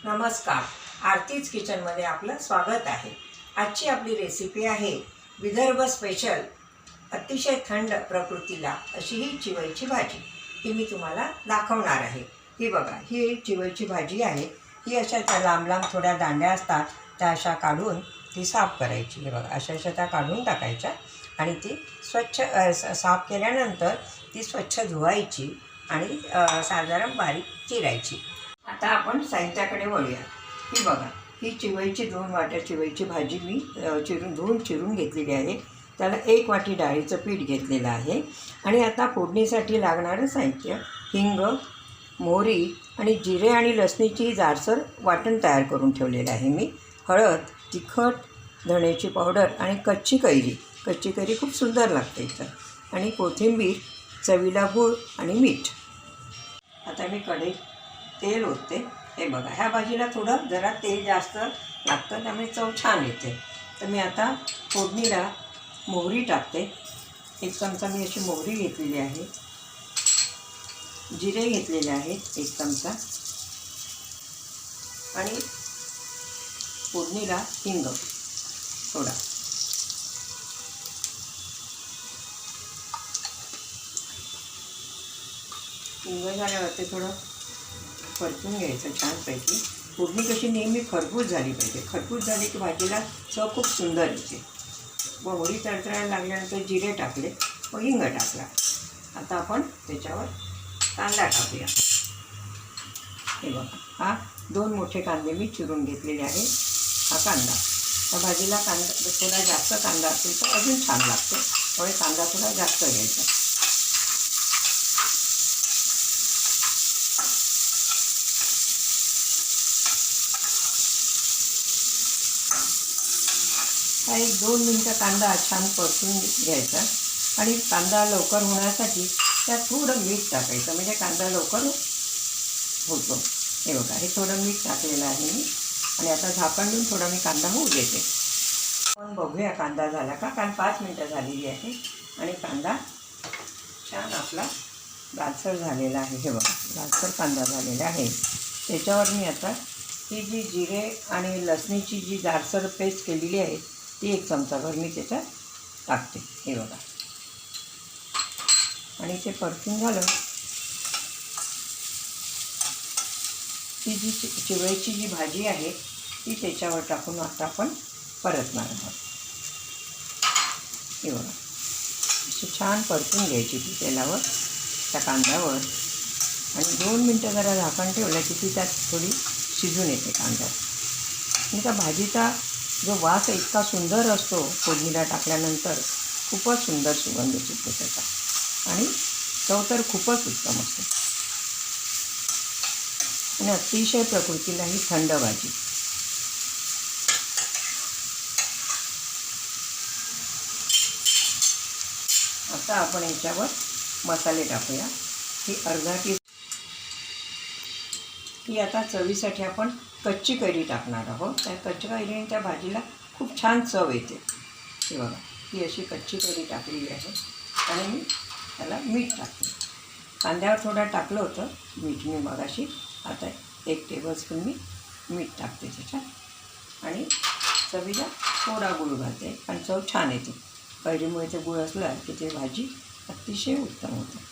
नमस्कार, आरतीज किचनमध्ये आपलं स्वागत आहे। आजची आपली रेसिपी आहे विदर्भ स्पेशल अतिशय थंड प्रकृतीला अशी ही चिवईची भाजी। ही मी तुम्हाला दाखवणार आहे। ही बघा, ही चिवईची भाजी आहे। ही अशा त्या लांब लांब थोड्या दांड्या असतात, त्या अशा काढून ती साफ करायची। हे बघा, अशा अशा त्या काढून टाकायच्या आणि ती स्वच्छ साफ केल्यानंतर ती स्वच्छ धुवायची आणि साधारण बारीक चिरायची। आता आपण साहित्याकडे वळूया। ही बघा, ही चिवईची 2 वाट्या चिवईची भाजी मी चिरून घेतलेली आहे। त्याला 1 वाटी डाळीचं पीठ घेतलेलं आहे। आणि आता फोडणीसाठी लागणारं साहित्य हिंग, मोहरी आणि जिरे आणि लसणीची जाडसर वाटण तयार करून ठेवलेलं आहे मी। हळद, तिखट, धण्याची पावडर आणि कच्ची कैरी खूप सुंदर लागते इथं। आणि कोथिंबीर, चवीला गूळ आणि मीठ। आता मी कढईत तेल ओतते। हे बघा, ह्या भाजीला थोडं जरा तेल जास्त लागतं, त्यामुळे चव छान येते। तर मी आता फोडणीला मोहरी टाकते। 1 चमचा मी अशी मोहरी घेतलेली आहे। जिरे घेतलेले आहेत 1 चमचा आणि फोडणीला हिंग थोडा। हिंग झाल्यावर ते थोडं परतून घ्यायचं छानपैकी। फोडणी कशी नेहमी खरपूस झाली पाहिजे। खरपूस झाली की भाजीला चव खूप सुंदर येते। मोहरी तडतडायला लागल्यानंतर जिरे टाकले व हिंग टाकला। आता आपण त्याच्यावर कांदा टाकूया। हे बघा, हा 2 मोठे कांदे मी चिरून घेतलेले आहे। हा कांदा, त्या भाजीला थोडा जास्त कांदा असेल तर अजून छान लागते, त्यामुळे कांदा थोडा जास्त घ्यायचा। हा 1-2 मिनटं कांदा छान परतून घ्यायचा आणि कांदा लवकर होण्यासाठी त्यात थोडं मीठ टाकायचं, म्हणजे कांदा लवकर होतो। हे बघा, हे थोडं मीठ टाकलेलं आहे मी आणि आता झाकण देऊन थोडा मी कांदा होऊ देते। आपण बघूया कांदा झाला का, कारण 5 मिनटं झालेली आहे आणि कांदा छान आपला लालसर झालेला आहे। हे बघा, लालसर कांदा झालेला आहे। त्याच्यावर मी आता ही जी जिरे आणि लसणीची जी जाडसर पेस्ट केलेली आहे ती 1 चमचाभर मी त्याच्यात टाकते। हे बघा, आणि ते परतून झालं ती जी चिवईची जी भाजी आहे ती त्याच्यावर टाकून आता आपण परतणार आहोत। हे बघा, अशी छान परतून घ्यायची ती तेलावर, त्या कांद्यावर, आणि 2 मिनटं जरा झाकण ठेवलं की ती त्यात थोडी शिजून येते कांदा। आणि त्या भाजीचा जो वास इतका सुंदर असतो फोडणीला टाकल्यानंतर, खूपच सुंदर सुगंध सुटतो त्याचा आणि चव तर खूपच उत्तम असते आणि अतिशय प्रकृतीला ही थंड भाजी। आता आपण याच्यावर मसाले टाकूया। ही आता चवीसाठी आपण कच्ची कैरी टाकणार आहोत। त्या कच्च्या कैरीने त्या भाजीला खूप छान चव येते। हे बघा, ही अशी कच्ची कैरी टाकलेली आहे आणि मी त्याला मीठ टाकते। कांद्यावर थोडं टाकलं होतं मीठ मी मगाशी, आता 1 टेबलस्पून मी मीठ टाकते त्याच्यात आणि चवीला थोडा गूळ घालते, कारण चव छान येते। कैरीमुळे ते गूळ असलं की ते भाजी अतिशय उत्तम होते।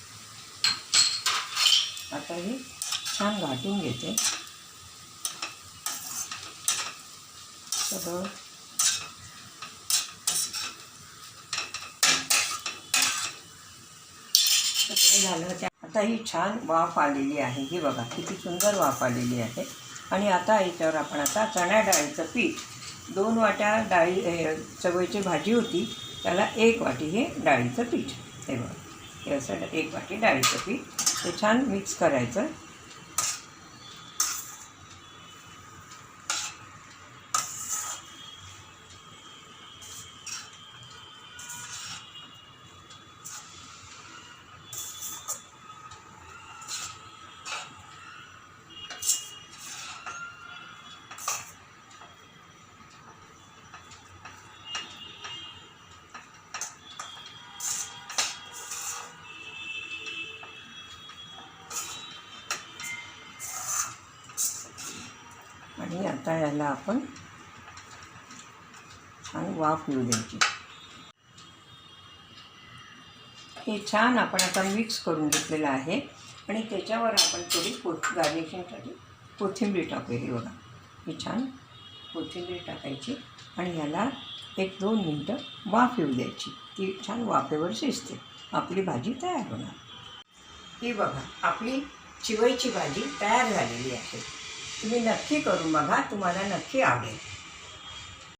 आता हे छान घाटून घेते सगळं। झालं, आता ही छान वाफ आलेली आहे। ही बघा, किती सुंदर वाफ आलेली आहे। आणि आता याच्यावर आपण आता चण्या डाळीचं पीठ, 2 वाट्या चवळीची भाजी होती त्याला 1 वाटी हे डाळीचं पीठ। हे बघा, हे असं 1 वाटी डाळीचं पीठ ते छान मिक्स करायचं। आणि आता याला आपण छान वाफ येऊ द्यायची. हे छान आपण आता मिक्स करून घेतलेलं आहे आणि त्याच्यावर आपण थोडी गार्निशिंगसाठी कोथिंबीर टाकूया. हे बघा, ही छान कोथिंबीर टाकायची आणि याला 1-2 मिनटं वाफ येऊ द्यायची. ती छान वाफेवर शिजते. आपली भाजी तयार होणार. ही बघा, आपली चिवईची भाजी तयार झालेली आहे. तुम्ही नक्की करून बघा, तुम्हाला नक्की आवडेल.